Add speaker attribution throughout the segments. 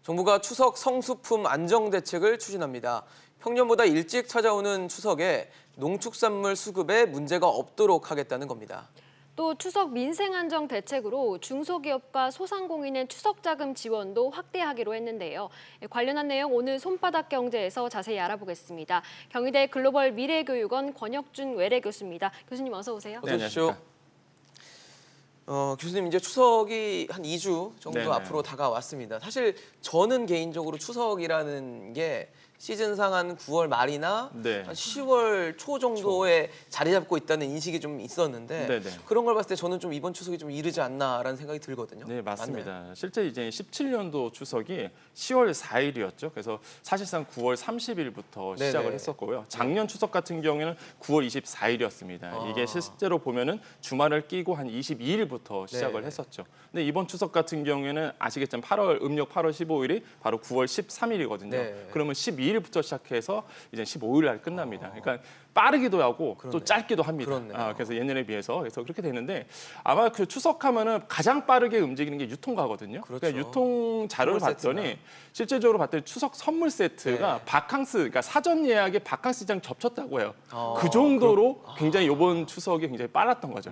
Speaker 1: 정부가 추석 성수품 안정 대책을 추진합니다. 평년보다 일찍 찾아오는 추석에 농축산물 수급에 문제가 없도록 하겠다는 겁니다.
Speaker 2: 또 추석 민생 안정 대책으로 중소기업과 소상공인의 추석 자금 지원도 확대하기로 했는데요. 관련한 내용 오늘 손바닥 경제에서 자세히 알아보겠습니다. 경희대 글로벌 미래교육원 권혁준 외래 교수입니다. 교수님 어서 오세요.
Speaker 1: 어서 오십시오. 교수님 이제 추석이 한 2주 정도
Speaker 3: 네네.
Speaker 1: 앞으로 다가왔습니다. 사실 저는 개인적으로 추석이라는 게 시즌상 한 9월 말이나
Speaker 3: 네.
Speaker 1: 한 10월 초 정도에 자리 잡고 있다는 인식이 좀 있었는데
Speaker 3: 네네.
Speaker 1: 그런 걸 봤을 때 저는 좀 이번 추석이 좀 이르지 않나라는 생각이 들거든요.
Speaker 3: 네, 맞습니다.
Speaker 1: 맞나요?
Speaker 3: 실제 이제 17년도 추석이 10월 4일이었죠. 그래서 사실상 9월 30일부터
Speaker 1: 네네.
Speaker 3: 시작을 했었고요. 작년 추석 같은 경우에는 9월 24일이었습니다. 이게 실제로 보면은 주말을 끼고 한 22일부터 시작을
Speaker 1: 네.
Speaker 3: 했었죠. 근데 이번 추석 같은 경우에는 아시겠지만 음력 8월 15일이 바로 9월 13일이거든요.
Speaker 1: 네.
Speaker 3: 그러면 12일부터 시작해서 이제 15일 날 끝납니다. 그러니까 빠르기도 하고 또 짧기도 합니다.
Speaker 1: 그렇네요.
Speaker 3: 그래서 예년에 비해서 그래서 그렇게 되는데 아마 그 추석하면은 가장 빠르게 움직이는 게 유통가거든요.
Speaker 1: 그렇죠.
Speaker 3: 그러니까 유통 자료를
Speaker 1: 선물 세트나.
Speaker 3: 봤더니 실제적으로 봤더니 추석 선물 세트가
Speaker 1: 네.
Speaker 3: 바캉스, 그러니까 사전 예약에 바캉스 시장 접쳤다고 해요.
Speaker 1: 아,
Speaker 3: 그 정도로 굉장히 이번 추석이 굉장히 빨랐던 거죠.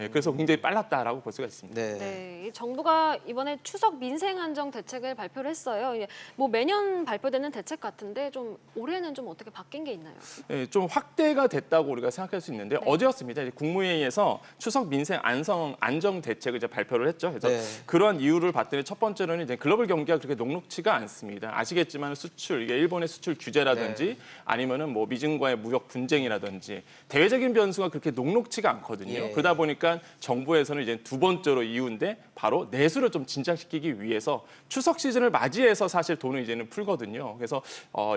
Speaker 3: 예, 그래서 굉장히 빨랐다라고 볼 수가 있습니다.
Speaker 1: 네.
Speaker 2: 네, 이 정부가 이번에 추석 민생 안정 대책을 발표를 했어요. 뭐 매년 발표되는 대책 같은데 좀 올해는 좀 어떻게 바뀐 게 있나요?
Speaker 3: 예, 좀 확대가 됐다고 우리가 생각할 수 있는데 어제였습니다. 이제 국무회의에서 추석 민생 안정 대책을 이제 발표를 했죠. 그래서
Speaker 1: 네.
Speaker 3: 그러한 이유를 봤더니 첫 번째로는 이제 글로벌 경기가 그렇게 녹록치가 않습니다. 아시겠지만 수출, 이게 일본의 수출 규제라든지 아니면은 뭐 미중과의 무역 분쟁이라든지 대외적인 변수가 그렇게 녹록치가 않거든요.
Speaker 1: 예.
Speaker 3: 그러다 보니까 정부에서는 이제 두 번째로 이유인데 바로 내수를 좀 진작시키기 위해서 추석 시즌을 맞이해서 사실 돈을 이제는 풀거든요. 그래서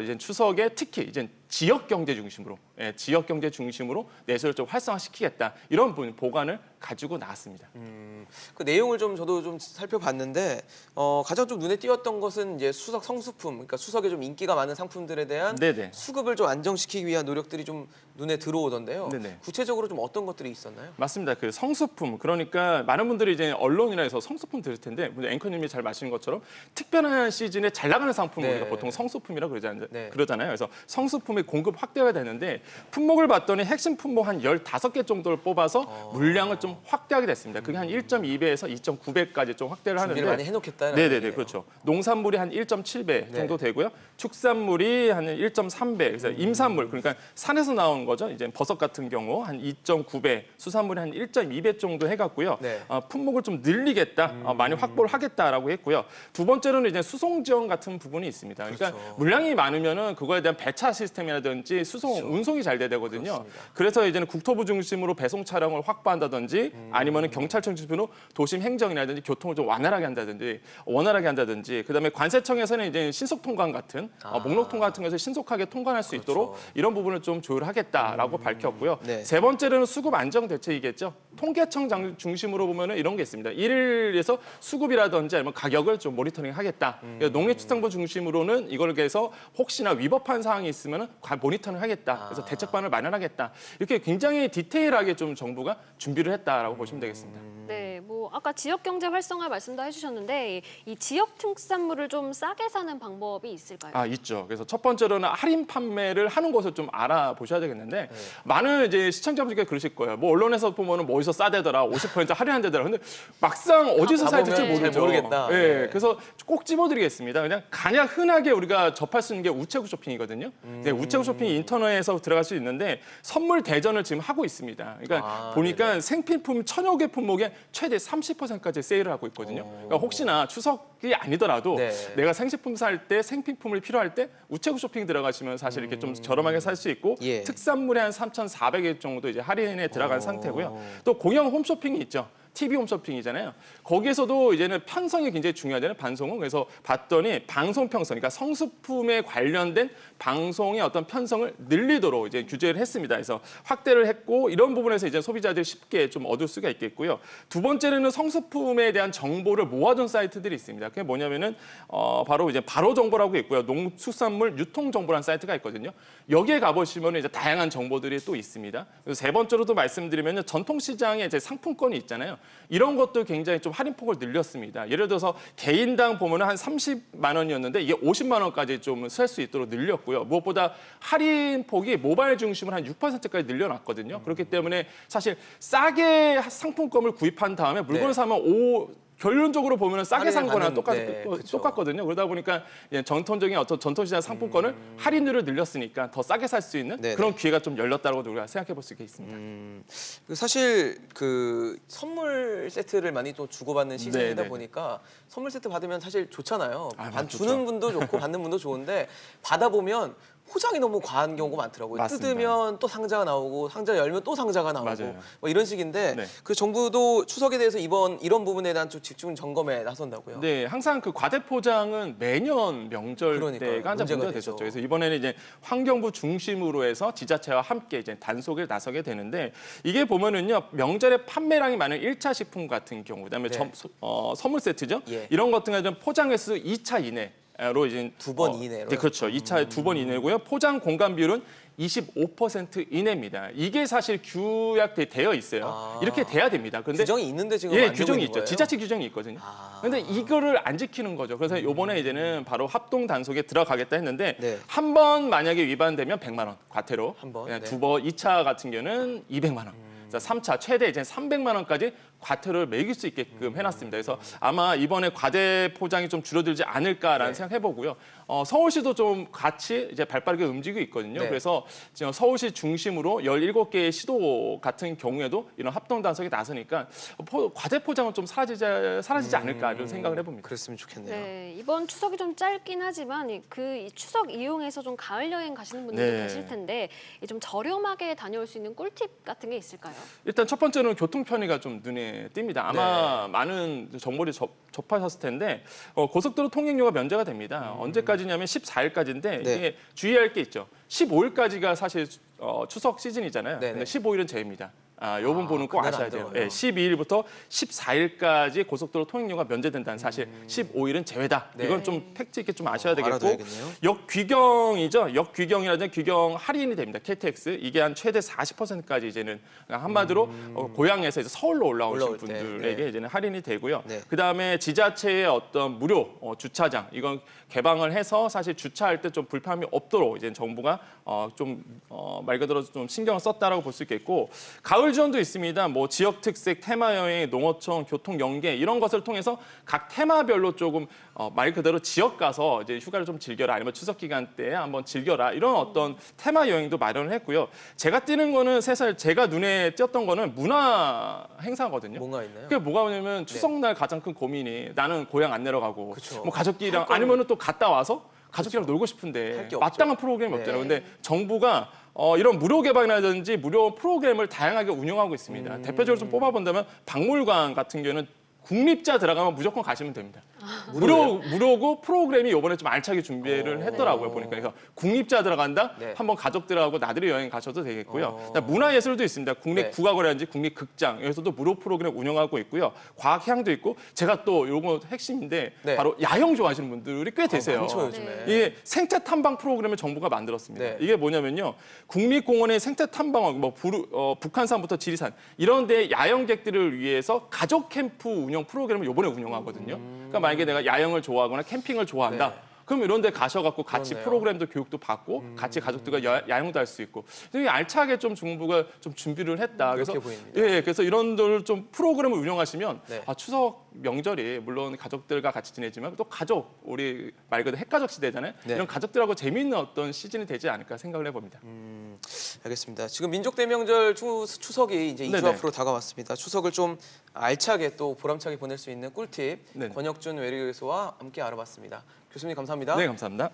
Speaker 3: 이제 추석에 특히 이제 지역 경제 중심으로, 지역 경제 중심으로 내수를 좀 활성화시키겠다 이런 보관을 가지고 나왔습니다.
Speaker 1: 그 내용을 좀 저도 좀 살펴봤는데 가장 좀 눈에 띄었던 것은 이제 추석 성수품, 그러니까 추석에 좀 인기가 많은 상품들에 대한
Speaker 3: 네네.
Speaker 1: 수급을 좀 안정시키기 위한 노력들이 좀 눈에 들어오던데요.
Speaker 3: 네네.
Speaker 1: 구체적으로 좀 어떤 것들이 있었나요?
Speaker 3: 맞습니다. 그 성수품, 그러니까 많은 분들이 이제 언론이나 해서 성수품 들을 텐데 앵커님이 잘 마시는 것처럼 특별한 시즌에 잘 나가는 상품을
Speaker 1: 네.
Speaker 3: 우리가 보통 성수품이라고
Speaker 1: 네.
Speaker 3: 그러잖아요. 그래서 성수품의 공급 확대가 되는데 품목을 봤더니 핵심 품목 한 15개 정도를 뽑아서 물량을 좀 확대하게 됐습니다. 그게 한 1.2배에서 2.9배까지 좀 확대를 하는데
Speaker 1: 준비를 많이 해놓겠다는
Speaker 3: 네네네,
Speaker 1: 얘기예요.
Speaker 3: 그렇죠. 농산물이 한 1.7배 정도 되고요. 축산물이 한 1.3배. 그래서 임산물, 그러니까 산에서 나온 거죠. 이제 버섯 같은 경우 한 2.9배, 수산물이 한 1.2배 정도 해갔고요.
Speaker 1: 네.
Speaker 3: 품목을 좀 늘리겠다, 많이 확보를 하겠다라고 했고요. 두 번째로는 이제 수송 지원 같은 부분이 있습니다. 그러니까
Speaker 1: 그렇죠.
Speaker 3: 물량이 많으면은 그거에 대한 배차 시스템이라든지 운송이 잘 돼야 되거든요.
Speaker 1: 그렇습니다.
Speaker 3: 그래서 이제는 국토부 중심으로 배송 차량을 확보한다든지 아니면은 경찰청 중심으로 도심 행정이라든지 교통을 좀 원활하게 한다든지 그다음에 관세청에서는 이제 신속 통관 같은 목록 통관 같은 것을 신속하게 통관할 수 있도록 이런 부분을 좀 조율하겠다라고 밝혔고요.
Speaker 1: 네.
Speaker 3: 세 번째로는 수급 안정 대책이겠죠. 통계청 중심으로 보면은 이런 게 있습니다. 일일에서 수급이라든지 아니면 가격을 좀 모니터링하겠다. 농림축산부 중심으로는 이걸 해서 혹시나 위법한 사항이 있으면은 모니터링 하겠다. 그래서 대책반을 마련하겠다. 이렇게 굉장히 디테일하게 좀 정부가 준비를 했다라고 보시면 되겠습니다.
Speaker 2: 네, 뭐 아까 지역 경제 활성화 말씀도 해주셨는데 이 지역 특산물을 좀 싸게 사는 방법이 있을까요?
Speaker 3: 있죠. 그래서 첫 번째로는 할인 판매를 하는 것을 좀 알아보셔야 되겠는데 많은 이제 시청자분들께 그러실 거예요. 뭐 언론에서 보면은 뭐 어디서 싸대더라, 50% 할인한대더라. 근데 막상 어디서 사야 될지
Speaker 1: 가보면 잘
Speaker 3: 모르죠.
Speaker 1: 모르겠다.
Speaker 3: 예,
Speaker 1: 네.
Speaker 3: 그래서 꼭 집어드리겠습니다. 그냥 가장 흔하게 우리가 접할 수 있는 게 우체국 쇼핑이거든요. 네, 우체국 쇼핑이 인터넷에서 들어갈 수 있는데 선물 대전을 지금 하고 있습니다. 그러니까 보니까 생필품 1,000여 개 품목에 최대 30%까지 세일을 하고 있거든요. 그러니까 혹시나 추석이 아니더라도
Speaker 1: 네.
Speaker 3: 내가 생식품 살 때 생필품을 필요할 때 우체국 쇼핑 들어가시면 사실 이렇게 좀 저렴하게 살 수 있고
Speaker 1: 예.
Speaker 3: 특산물에 한 3,400원 정도 이제 할인에 들어간 상태고요. 또 공영 홈쇼핑이 있죠. TV 홈쇼핑이잖아요. 거기에서도 이제는 편성이 굉장히 중요하잖아요. 방송은. 그래서 봤더니 방송 편성, 그러니까 성수품에 관련된 방송의 어떤 편성을 늘리도록 이제 규제를 했습니다. 그래서 확대를 했고 이런 부분에서 이제 소비자들이 쉽게 좀 얻을 수가 있겠고요. 두 번째는 성수품에 대한 정보를 모아둔 사이트들이 있습니다. 그게 뭐냐면은 바로 이제 바로 정보라고 있고요. 농수산물 유통 정보라는 사이트가 있거든요. 여기에 가보시면 이제 다양한 정보들이 또 있습니다. 그래서 세 번째로도 말씀드리면 전통 시장에 이제 상품권이 있잖아요. 이런 것도 굉장히 좀 할인폭을 늘렸습니다. 예를 들어서 개인당 보면 한 30만 원이었는데 이게 50만 원까지 좀 살 수 있도록 늘렸고요. 무엇보다 할인폭이 모바일 중심으로 한 6%까지 늘려놨거든요. 그렇기 때문에 사실 싸게 상품권을 구입한 다음에 물건을
Speaker 1: 네.
Speaker 3: 사면 결론적으로 보면 싸게 산 거나
Speaker 1: 네, 그쵸.
Speaker 3: 똑같거든요. 그러다 보니까 전통적인 어떤 전통시장 상품권을 할인율을 늘렸으니까 더 싸게 살 수 있는
Speaker 1: 네네.
Speaker 3: 그런 기회가 좀 열렸다고 우리가 생각해 볼 수 있습니다.
Speaker 1: 사실 그 선물 세트를 많이 또 주고받는 시즌이다
Speaker 3: 네네.
Speaker 1: 보니까 선물 세트 받으면 사실 좋잖아요.
Speaker 3: 좋죠.
Speaker 1: 주는 분도 좋고 받는 분도 좋은데 받아보면 포장이 너무 과한 경우가 많더라고요.
Speaker 3: 맞습니다.
Speaker 1: 뜯으면 또 상자가 나오고 상자 열면 또 상자가 나오고
Speaker 3: 맞아요.
Speaker 1: 뭐 이런 식인데
Speaker 3: 네.
Speaker 1: 그 정부도 추석에 대해서 이런 부분에 대한 좀 집중 점검에 나선다고요.
Speaker 3: 네, 항상 그 과대 포장은 매년 명절
Speaker 1: 그러니까요.
Speaker 3: 때가 항상 문제가
Speaker 1: 되죠.
Speaker 3: 됐었죠. 그래서 이번에는 이제 환경부 중심으로 해서 지자체와 함께 이제 단속에 나서게 되는데 이게 보면은요 명절에 판매량이 많은 1차 식품 같은 경우, 그다음에
Speaker 1: 네.
Speaker 3: 선물 세트죠.
Speaker 1: 예.
Speaker 3: 이런 같은 경우는 포장 횟수 2차 이내. 로 이제
Speaker 1: 두번 이내로?
Speaker 3: 네, 그렇죠. 2차에 2번 이내고요. 포장 공간 비율은 25% 이내입니다. 이게 사실 규약돼 되어 있어요.
Speaker 1: 아.
Speaker 3: 이렇게 돼야 됩니다. 근데
Speaker 1: 규정이 있는데 지금
Speaker 3: 예,
Speaker 1: 안 되고
Speaker 3: 규정이
Speaker 1: 있는
Speaker 3: 있죠.
Speaker 1: 거예요?
Speaker 3: 지자체 규정이 있거든요.
Speaker 1: 아.
Speaker 3: 근데 이거를 안 지키는 거죠. 그래서 이번에 이제는 바로 합동 단속에 들어가겠다 했는데
Speaker 1: 네.
Speaker 3: 한 번 만약에 위반되면 100만 원 과태료.
Speaker 1: 한 번?
Speaker 3: 그냥
Speaker 1: 네.
Speaker 3: 두 번, 2차 같은 경우는 200만 원. 자, 3차 최대 이제 300만 원까지 과태료를 매길 수 있게끔 해놨습니다. 그래서 아마 이번에 과대 포장이 좀 줄어들지 않을까라는
Speaker 1: 네.
Speaker 3: 생각해보고요. 서울시도 좀 같이 이제 발빠르게 움직이고 있거든요.
Speaker 1: 네.
Speaker 3: 그래서 지금 서울시 중심으로 17개의 시도 같은 경우에도 이런 합동 단속에 나서니까 과대 포장은 좀 사라지지 않을까 이런 생각을 해봅니다.
Speaker 1: 그랬으면 좋겠네요.
Speaker 2: 네, 이번 추석이 좀 짧긴 하지만 이 추석 이용해서 좀 가을 여행 가시는 분들도
Speaker 3: 네.
Speaker 2: 계실 텐데 좀 저렴하게 다녀올 수 있는 꿀팁 같은 게 있을까요?
Speaker 3: 일단 첫 번째는 교통 편의가 좀 눈에 띕니다. 아마 많은 정보를 접하셨을 텐데 고속도로 통행료가 면제가 됩니다. 언제까지냐면 14일까지인데
Speaker 1: 네.
Speaker 3: 이게 주의할 게 있죠. 15일까지가 사실 추석 시즌이잖아요.
Speaker 1: 네네.
Speaker 3: 근데 15일은 제외입니다. 요 부분은 꼭
Speaker 1: 그날 안
Speaker 3: 아셔야 돼요.
Speaker 1: 들어가요.
Speaker 3: 예, 12일부터 14일까지 고속도로 통행료가 면제된다는 사실, 15일은 제외다.
Speaker 1: 네.
Speaker 3: 이건 좀 팩트 있게 좀 아셔야 되겠고,
Speaker 1: 알아둬야겠네요.
Speaker 3: 역귀경이죠. 역귀경이라든 귀경 할인이 됩니다. KTX 이게 한 최대 40%까지 이제는 한마디로 고향에서 이제 서울로 올라오신
Speaker 1: 올라올 때,
Speaker 3: 분들에게
Speaker 1: 네.
Speaker 3: 이제는 할인이 되고요.
Speaker 1: 네.
Speaker 3: 그 다음에 지자체의 어떤 무료 주차장 이건 개방을 해서 사실 주차할 때 좀 불편함이 없도록 이제 정부가 말 그대로 좀 신경을 썼다라고 볼 수 있겠고, 가을 지원도 있습니다. 뭐 지역 특색, 테마 여행, 농어촌, 교통 연계 이런 것을 통해서 각 테마별로 조금 말 그대로 지역 가서 이제 휴가를 좀 즐겨라, 아니면 추석 기간 때 한번 즐겨라, 이런 어떤 테마 여행도 마련을 했고요. 제가 띄는 거는 사실 제가 눈에 띄었던 거는 문화 행사거든요.
Speaker 1: 뭔가 있나요?
Speaker 3: 그게 뭐가 뭐냐면 추석날 가장 큰 고민이 나는 고향 안 내려가고
Speaker 1: 그쵸.
Speaker 3: 뭐 가족끼리랑
Speaker 1: 할 건-
Speaker 3: 아니면은 또 갔다 와서 가족끼리랑 놀고 싶은데
Speaker 1: 할게 없죠.
Speaker 3: 마땅한 프로그램이
Speaker 1: 네.
Speaker 3: 없잖아요. 근데 정부가 이런 무료 개방이라든지 무료 프로그램을 다양하게 운영하고 있습니다. 대표적으로 좀 뽑아본다면 박물관 같은 경우는 국립자 들어가면 무조건 가시면 됩니다. 무료고 프로그램이 이번에 좀 알차게 준비를 했더라고요. 보니까 그래서 국립자 들어간다.
Speaker 1: 네.
Speaker 3: 한번 가족들하고 나들이 여행 가셔도 되겠고요. 문화예술도 있습니다. 국립
Speaker 1: 네.
Speaker 3: 국악원이라든지 국립극장 여기서도 무료 프로그램 운영하고 있고요. 과학향도 있고, 제가 또 요거 핵심인데
Speaker 1: 네.
Speaker 3: 바로 야영 좋아하시는 분들이 꽤 되세요.
Speaker 1: 많죠, 요즘에.
Speaker 3: 이게 생태 탐방 프로그램을 정부가 만들었습니다.
Speaker 1: 네.
Speaker 3: 이게 뭐냐면요, 국립공원의 생태 탐방원, 북한산부터 지리산 이런 데 야영객들을 위해서 가족 캠프 운영 프로그램을 이번에 운영하거든요. 그러니까 만약에 내가 야영을 좋아하거나 캠핑을 좋아한다.
Speaker 1: 네.
Speaker 3: 그럼 이런 데 가셔갖고 같이
Speaker 1: 그렇네요.
Speaker 3: 프로그램도 교육도 받고 같이 가족들과 야영도 할 수 있고, 되게 알차게 좀 정부가 좀 준비를 했다. 그래서
Speaker 1: 그렇게 보입니다.
Speaker 3: 예, 그래서 이런 들 좀 프로그램을 운영하시면
Speaker 1: 네.
Speaker 3: 추석 명절이 물론 가족들과 같이 지내지만 또 가족, 우리 말 그대로 핵가족 시대잖아요.
Speaker 1: 네.
Speaker 3: 이런 가족들하고 재미있는 어떤 시즌이 되지 않을까 생각을 해봅니다.
Speaker 1: 알겠습니다. 지금 민족 대명절 추석이 이제 2주
Speaker 3: 네네.
Speaker 1: 앞으로 다가왔습니다. 추석을 좀 알차게 또 보람차게 보낼 수 있는 꿀팁
Speaker 3: 네네.
Speaker 1: 권혁준 외래교수와 함께 알아봤습니다. 교수님 감사합니다.
Speaker 3: 네, 감사합니다.